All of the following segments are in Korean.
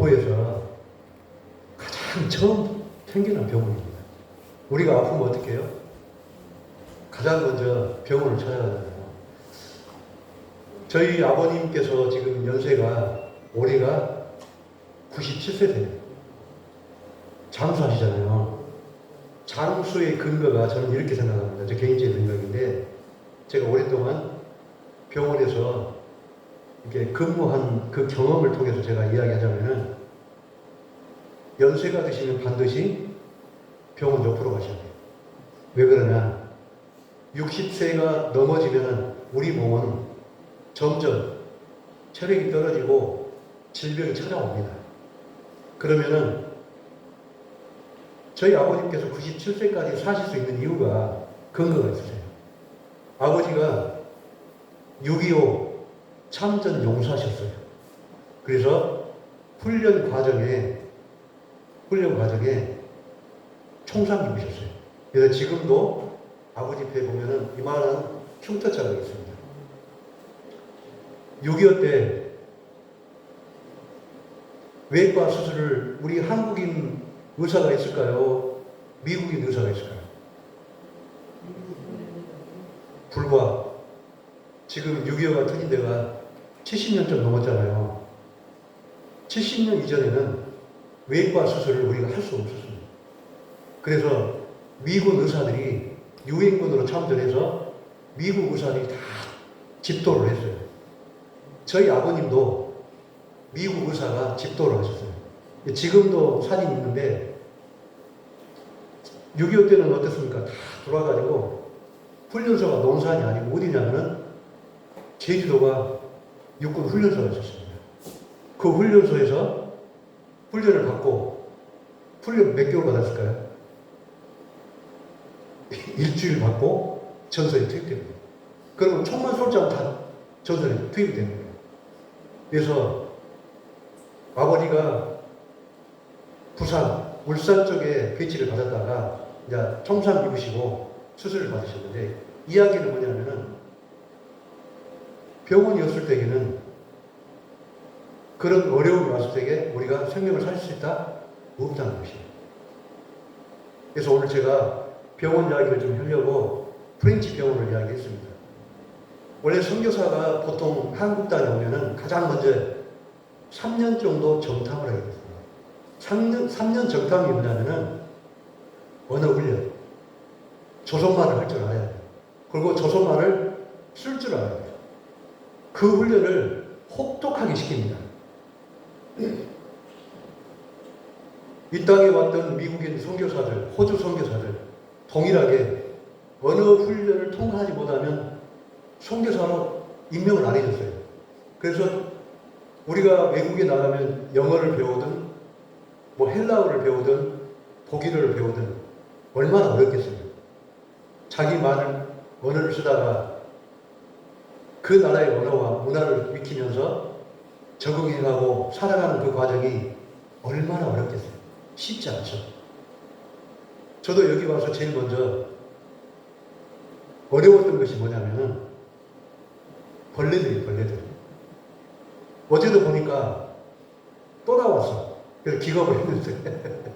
공포에서 가장 처음 생겨난 병원입니다. 우리가 아프면 어떻게 해요? 가장 먼저 병원을 찾아가잖아요. 저희 아버님께서 지금 연세가 올해가 97세 돼요. 장수하시잖아요. 장수의 근거가 저는 이렇게 생각합니다. 제 개인적인 생각인데, 제가 오랫동안 병원에서 이렇게 근무한 그 경험을 통해서 제가 이야기하자면은, 연세가 드시면 반드시 병원 옆으로 가셔야 돼요. 왜 그러냐? 60세가 넘어지면은 우리 몸은 점점 체력이 떨어지고 질병이 찾아옵니다. 그러면은 저희 아버님께서 97세까지 사실 수 있는 이유가 근거가 있으세요. 아버지가 6.25 참전 용사셨어요. 그래서 훈련 과정에 총상 입으셨어요. 그래서 지금도 아버지 배 보면은 이만한 흉터자가 있습니다. 6.25 때 외과 수술을 우리 한국인 의사가 있을까요? 미국인 의사가 있을까요? 불과 지금 6.25가 터진 데가 70년 좀 넘었잖아요. 70년 이전에는 외과 수술을 우리가 할 수 없었습니다. 그래서 미군 의사들이 유엔군으로 참전해서 미국 의사들이 다 집도를 했어요. 저희 아버님도 미국 의사가 집도를 하셨어요. 지금도 사진이 있는데 6.25 때는 어땠습니까? 다 돌아가지고 훈련소가 논산이 아니고 어디냐면은 제주도가 육군 훈련소가 있었습니다. 그 훈련소에서 훈련을 받고 훈련 몇 개월 받았을까요? 일주일 받고 전선에 투입됩니다. 그러면 총만 쏠지 않고 다 전선에 투입이 됩니다. 그래서 아버지가 부산, 울산 쪽에 배치를 받았다가 이제 총상 입으시고 수술을 받으셨는데, 이야기는 뭐냐면은 병원이었을 때에는 그런 어려움이 왔을 때에 우리가 생명을 살릴 수 있다? 없다는 것이에요. 그래서 오늘 제가 병원 이야기를 좀 하려고 프렌치 병원을 이야기했습니다. 원래 선교사가 보통 한국 땅에 오면은 가장 먼저 3년 정도 정탐을 하게 됩니다. 3년 정탐이 뭐냐면은 언어 훈련, 조선말을 할 줄 알아야 돼요. 그리고 조선말을 쓸 줄 알아야 돼요. 그 훈련을 혹독하게 시킵니다. 이 땅에 왔던 미국인 선교사들, 호주 선교사들 동일하게 언어 훈련을 통과하지 못하면 선교사로 임명을 안 해줬어요. 그래서 우리가 외국에 나가면 영어를 배우든 뭐 헬라어를 배우든 독일어를 배우든 얼마나 어렵겠어요. 자기 언어를 쓰다가 그 나라의 언어와 문화를 익히면서 적응해가고 살아가는 그 과정이 얼마나 어렵겠어요. 쉽지 않죠. 저도 여기 와서 제일 먼저 어려웠던 것이 뭐냐면은 벌레들. 어제도 보니까 또 나왔어. 그래서 기겁을 했는데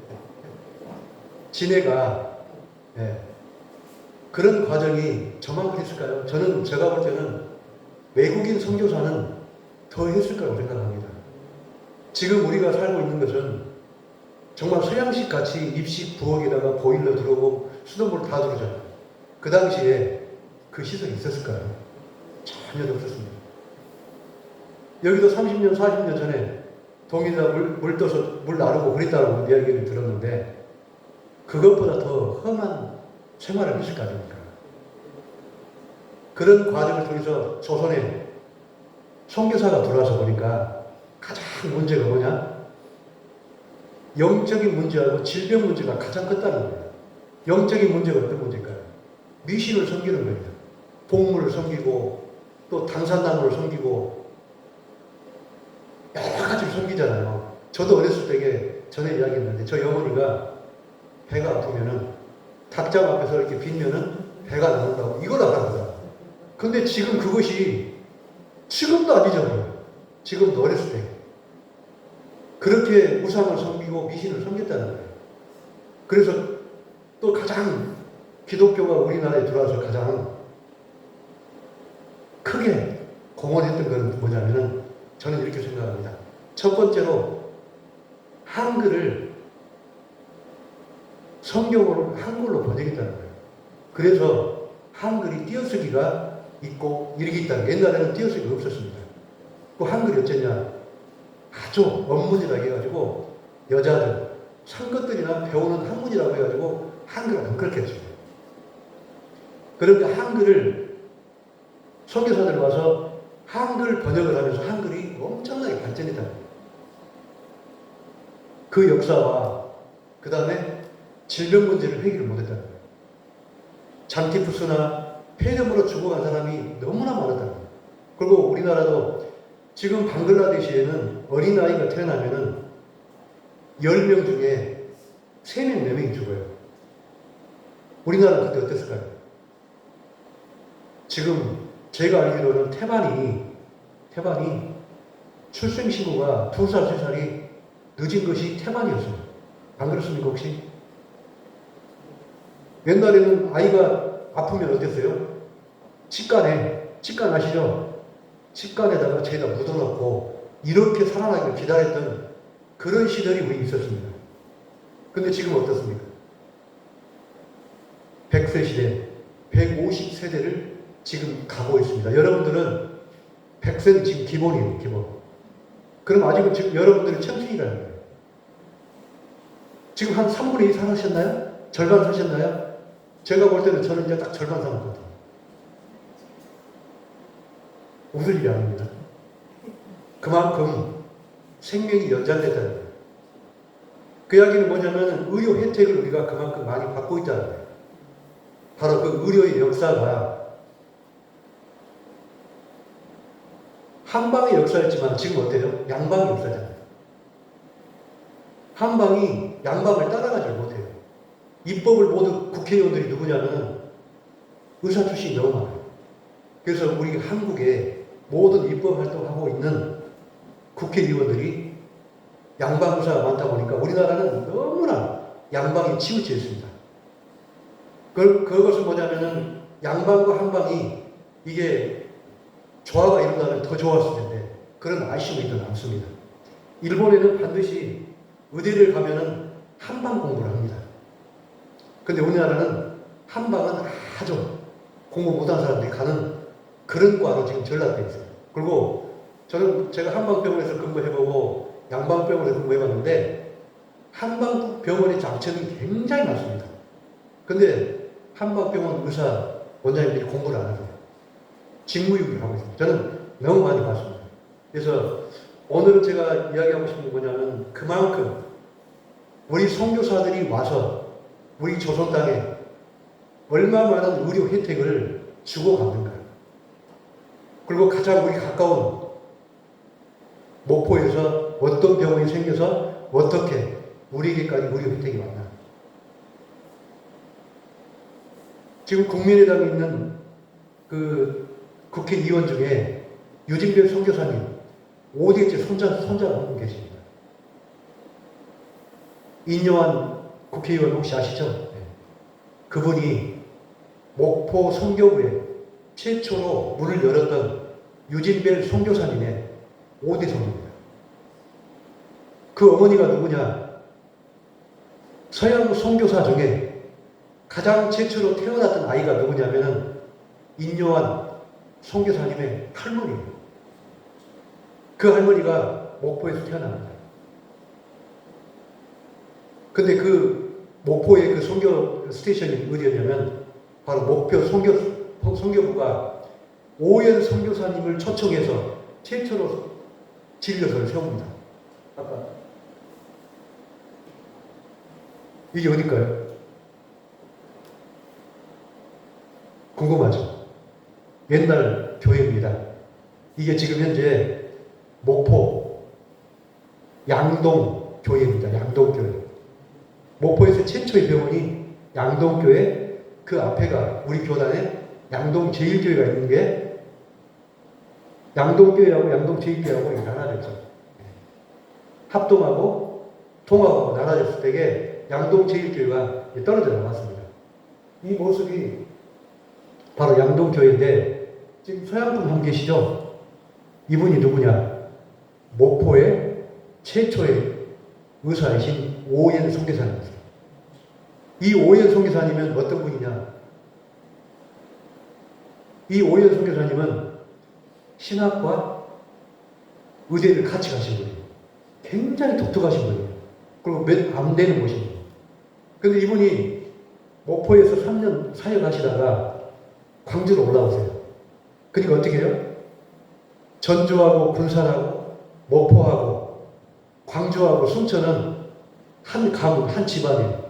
지네가 그런 과정이 저만큼 했을까요? 제가 볼 때는 외국인 선교사는 더 했을 거라고 생각합니다. 지금 우리가 살고 있는 것은 정말 서양식 같이 입식 부엌에다가 보일러 들어오고 수돗물 다 들어오잖아요. 그 당시에 그 시설이 있었을까요? 전혀 없었습니다. 여기도 30년, 40년 전에 동이나 물 떠서 물 나르고 그랬다고 이야기를 들었는데, 그것보다 더 험한 생활을 했을 거 아닙니까? 그런 과정을 통해서 조선에 선교사가 들어와서 보니까 가장 문제가 뭐냐? 영적인 문제하고 질병 문제가 가장 컸다는 거예요. 영적인 문제가 어떤 문제일까요? 미신을 섬기는 겁니다. 복물을 섬기고 또 당산나무를 섬기고 여러 가지를 섬기잖아요. 저도 어렸을 때에 전에 이야기했는데, 저희 어머니가 배가 아프면은 닭장 앞에서 이렇게 빌면은 배가 나온다고 이걸 알아보자. 근데 지금 그것이 지금도 안 잊어버려요. 지금도 어렸을 때. 그렇게 우상을 섬기고 미신을 섬겼다는 거예요. 그래서 또 가장 기독교가 우리나라에 들어와서 가장 크게 공헌했던 건 뭐냐면은 저는 이렇게 생각합니다. 첫 번째로 한글을 성경으로 한글로 번역했다는 거예요. 그래서 한글이 띄어쓰기가 있고 이렇게 있다. 옛날에는 띄어쓰기가 없었습니다. 그 한글이 어쩌냐? 아주 원문이라고 해가지고 여자들 상것들이나 배우는 한문이라고 해가지고 한글을 안 그렇게 했어요. 그런데 한글을 선교사들 와서 한글 번역을 하면서 한글이 엄청나게 발전했다. 그 역사와 그 다음에 질병 문제를 해결을 못했다는 거예요. 잔티푸스나 폐렴으로 죽어간 사람이 너무나 많았다는 거예요. 그리고 우리나라도 지금 방글라데시에는 어린아이가 태어나면은 10명 중에 3명, 4명이 죽어요. 우리나라는 그때 어땠을까요? 지금 제가 알기로는 태반이 출생신고가 2살, 3살이 늦은 것이 태반이었어요. 안 그렇습니까, 혹시? 옛날에는 아이가 아프면 어땠어요? 직관 아시죠? 직관에다가 죄다 묻어놓고 이렇게 살아나기를 기다렸던 그런 시절이 우리 있었습니다. 근데 지금 어떻습니까? 100세 시대, 150세대를 지금 가고 있습니다. 여러분들은 100세는 지금 기본이에요, 기본. 그럼 아직은 지금 여러분들은 청춘이라는 거예요. 지금 한 3분의 2 사셨나요? 절반 사셨나요? 제가 볼 때는 저는 이제 딱 절반 살았거든요. 웃을 일이 아닙니다. 그만큼 생명이 연장됐다는 거예요. 그 이야기는 뭐냐면 의료 혜택을 우리가 그만큼 많이 받고 있다는 거예요. 바로 그 의료의 역사가 한방의 역사였지만 지금 어때요? 양방의 역사잖아요. 한방이 양방을 따라가지 못해요. 입법을 모두 국회의원들이 누구냐면 의사 출신이 너무 많아요. 그래서 우리 한국에 모든 입법 활동하고 있는 국회의원들이 양방 의사가 많다 보니까 우리나라는 너무나 양방이 치우쳐 있습니다. 그것은 뭐냐면은 양방과 한방이 이게 조화가 이룬다면 더 좋았을 텐데 그런 아쉬움이 더 남습니다. 일본에는 반드시 의대를 가면은 한방 공부를 합니다. 근데 우리나라는 한방은 아주 공부 못한 사람들이 가는 그런 과로 지금 전락되어 있어요. 그리고 제가 한방병원에서 근무해보고 양방병원에서 근무해봤는데 한방병원의 장점이 굉장히 많습니다. 근데 한방병원 의사 원장님들이 공부를 안 하세요. 직무유기를 하고 있습니다. 저는 너무 많이 봤습니다. 그래서 오늘은 제가 이야기하고 싶은 게 뭐냐면 그만큼 우리 선교사들이 와서 우리 조선 땅에 얼마 많은 의료 혜택을 주고 갔는가. 그리고 가장 우리 가까운 목포에서 어떤 병원이 생겨서 어떻게 우리에게까지 의료 혜택이 왔나. 지금 국민의당에 있는 그 국회의원 중에 유진별 선교사님 5대째 손자가 한 분 계십니다. 인요한 국회의원 혹시 아시죠? 네. 그분이 목포 선교부에 최초로 문을 열었던 유진별 선교사님의 5대 손입니다. 그 어머니가 누구냐? 서양 선교사 중에 가장 최초로 태어났던 아이가 누구냐면은 인요한 선교사님의 할머니예요. 그 할머니가 목포에서 태어납니다. 근데 그 목포의 그 선교 스테이션이 어디였냐면 바로 목표 선교부가 오연 선교사님을 초청해서 최초로 진료소를 세웁니다. 아까 이게 어딜까요? 궁금하죠? 옛날 교회입니다. 이게 지금 현재 목포 양동 교회입니다. 양동교회. 목포에서 최초의 병원이 양동교회, 그 앞에가 우리 교단에 양동제일교회가 있는 게 양동교회하고 양동제일교회하고 이게 하나 됐죠. 합동하고 통합하고 나눠졌을 때에 양동제일교회가 떨어져 나갔습니다. 이 모습이 바로 양동교회인데 지금 서양분 한 분 계시죠? 이분이 누구냐? 목포의 최초의 의사이신 오옌 선교사님입니다. 이 오옌 선교사님은 어떤 분이냐? 이 오옌 선교사님은 신학과 의대를 같이 가신 분이에요. 굉장히 독특하신 분이에요. 그리고 몇 안 되는 곳이에요. 근데 이분이 목포에서 3년 사역하시다가 광주로 올라오세요. 그러니까 어떻게 해요? 전주하고 군산하고 목포하고 광주하고 순천은 한 가문, 한 집안이에요.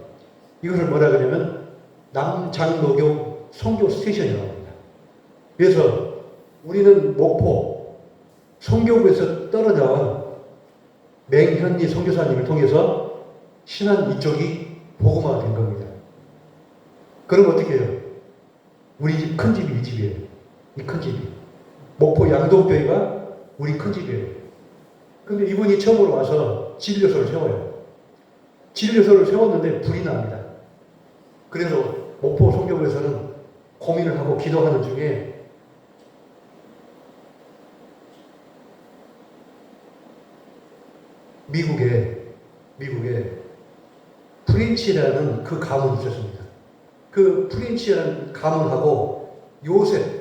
이것을 뭐라 그러냐면 남장로교 선교 스테이션이라고 합니다. 그래서 우리는 목포 선교부에서 떨어져온 맹현리 선교사님을 통해서 신안 이쪽이 복음화가 된 겁니다. 그럼 어떻게 해요? 우리 집 큰 집이 이 집이에요. 이 큰 집이. 목포 양동교회가 우리 큰 집이에요. 근데 이분이 처음으로 와서 진료소를 세워요. 진료소를 세웠는데 불이 납니다. 그래서 목포 선교부에서는 고민을 하고 기도하는 중에 미국에 프린치라는 그 가문이 있었습니다. 그 프린치라는 가문하고 요셉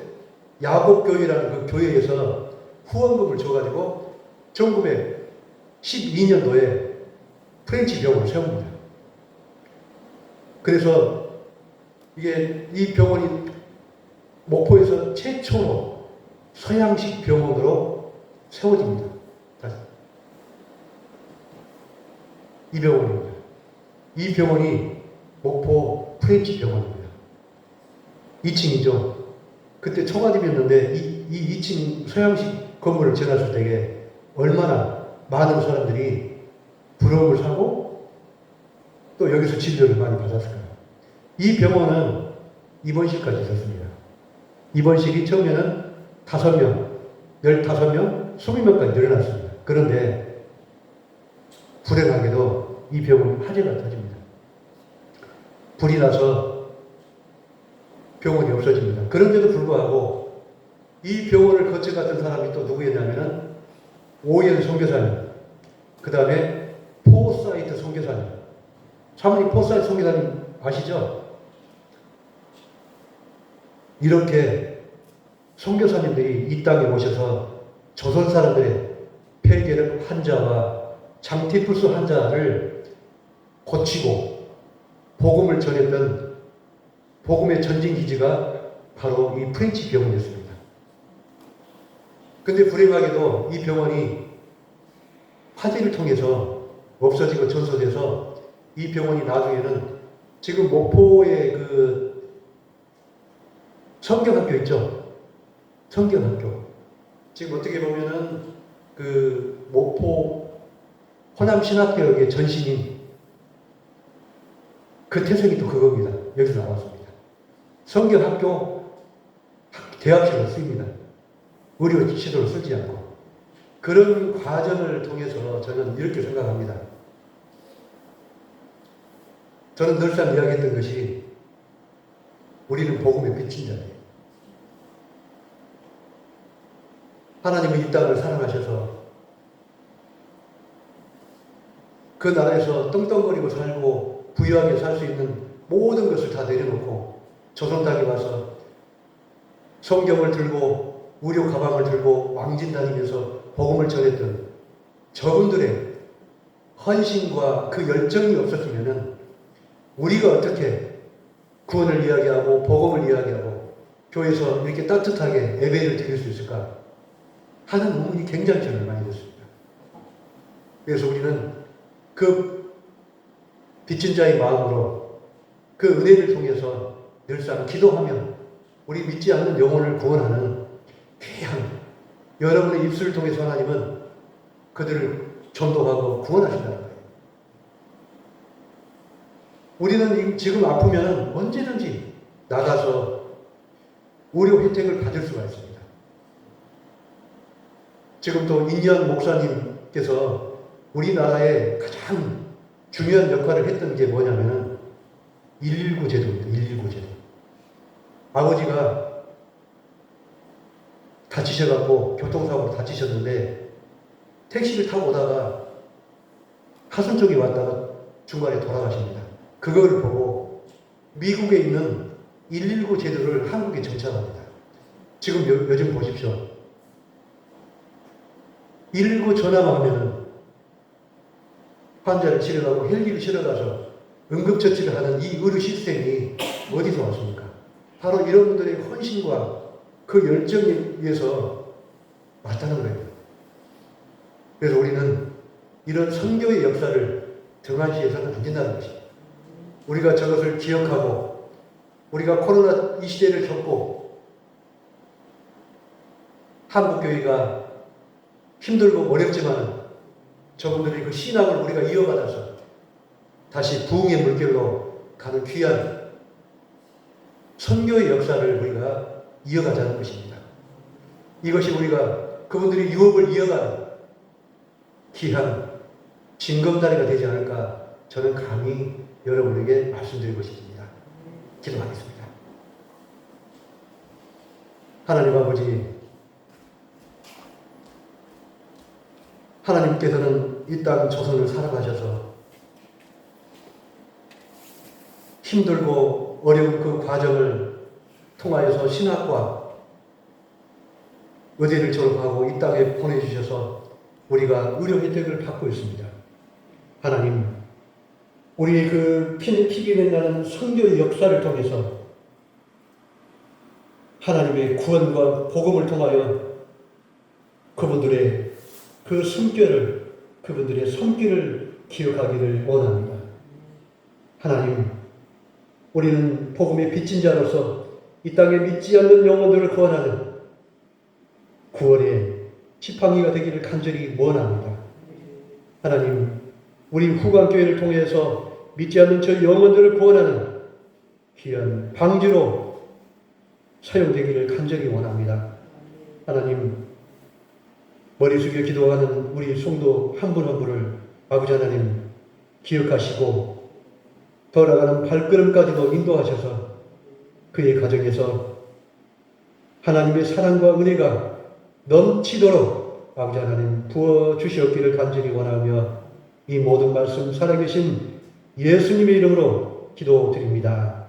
야곱교회라는 그 교회에서 후원금을 줘가지고 1912년도에 프렌치 병원을 세웁니다. 그래서 이 병원이 목포에서 최초로 서양식 병원으로 세워집니다. 이 병원입니다. 이 병원이 목포 프렌치 병원입니다. 2층이죠. 그때 초가집이었는데 이 2층 서양식 건물을 지어놨을 때에 얼마나 많은 사람들이 부러움을 사고 또 여기서 진료를 많이 받았을까요? 이 병원은 입원실까지 있었습니다. 입원실이 처음에는 5명, 15명, 20명까지 늘어났습니다. 그런데 불행하게도 이 병원이 화재가 터집니다. 불이 나서 병원이 없어집니다. 그런데도 불구하고 이 병원을 거쳐갔던 사람이 또 누구였냐면은 오옌 선교사님, 그 다음에 포사이트 선교사님. 사모님 포사이트 선교사님 아시죠? 이렇게 선교사님들이 이 땅에 오셔서 조선 사람들의 폐결핵 환자와 장티푸스 환자를 고치고 복음을 전했던 복음의 전진기지가 바로 이 프렌치 병원이었습니다. 근데 불행하게도 이 병원이 화재를 통해서 없어지고 전소돼서 이 병원이 나중에는 지금 목포의 그 성경학교 있죠? 성경학교. 지금 어떻게 보면은 그 목포 호남신학대역의 전신인 그 태생이 또 그겁니다. 여기서 나왔습니다. 성경학교 대학식으로 쓰입니다. 의료 지도로 쓰지 않고. 그런 과정을 통해서 저는 이렇게 생각합니다. 저는 늘상 이야기했던 것이 우리는 복음의 빛인 자예요. 하나님은 이 땅을 사랑하셔서 그 나라에서 떵떵거리고 살고 부유하게 살 수 있는 모든 것을 다 내려놓고 조선 땅에 와서 성경을 들고 의료 가방을 들고 왕진 다니면서 복음을 전했던 저분들의 헌신과 그 열정이 없었으면은 우리가 어떻게 구원을 이야기하고 복음을 이야기하고 교회에서 이렇게 따뜻하게 예배를 드릴 수 있을까 하는 의문이 굉장히 저는 많이 됐습니다. 그래서 우리는 그 빚진 자의 마음으로 그 은혜를 통해서 늘상 기도하며 우리 믿지 않는 영혼을 구원하는 귀한 여러분의 입술을 통해서 하나님은 그들을 전도하고 구원하신다는 거예요. 우리는 지금 아프면 언제든지 나가서 의료 혜택을 받을 수가 있습니다. 지금 또 인연 목사님께서 우리나라에 가장 중요한 역할을 했던 게 뭐냐면은 119 제도입니다. 119 제도. 아버지가 다치셔갖고 교통사고로 다치셨는데 택시를 타고 오다가 하순 쪽에 왔다가 중간에 돌아가십니다. 그걸 보고 미국에 있는 119 제도를 한국에 정착합니다. 지금 요즘 보십시오. 119 전화만 하면은 환자를 실어가고 헬기를 실어가서 응급처치를 하는 이 의료 시스템이 어디서 왔습니까? 바로 이런 분들의 헌신과 그 열정에 의해서 왔다는 거예요. 그래서 우리는 이런 선교의 역사를 등한시해서는 안 된다는 것입니다. 우리가 저것을 기억하고 우리가 코로나 이 시대를 겪고 한국교회가 힘들고 어렵지만 저분들의 그 신앙을 우리가 이어받아서 다시 부흥의 물결로 가는 귀한 선교의 역사를 우리가 이어가자는 것입니다. 이것이 우리가 그분들의 유업을 이어가는 귀한 징검다리가 되지 않을까 저는 감히 여러분에게 말씀드리고 싶습니다. 기도하겠습니다. 하나님 아버지, 하나님께서는 이 땅 조선을 살아가셔서 힘들고 어려운 그 과정을 통하여서 신학과 의대를 졸업하고 이 땅에 보내주셔서 우리가 의료 혜택을 받고 있습니다. 하나님, 우리의 그 피비린나는 선교의 역사를 통해서 하나님의 구원과 복음을 통하여 그분들의 그 숨결을, 그분들의 손길을 기억하기를 원합니다. 하나님, 우리는 복음의 빚진 자로서 이 땅에 믿지 않는 영혼들을 구원하는 구원의 지팡이가 되기를 간절히 원합니다. 하나님, 우리 후관교회를 통해서 믿지 않는 저 영혼들을 구원하는 귀한 방주로 사용되기를 간절히 원합니다. 하나님, 머리 숙여 기도하는 우리 성도 한 분 한 분을 아버지 하나님 기억하시고 더 나아가는 발걸음까지도 인도하셔서 그의 가정에서 하나님의 사랑과 은혜가 넘치도록 아버지 하나님 부어주시옵기를 간절히 원하며 이 모든 말씀 살아계신 예수님의 이름으로 기도드립니다.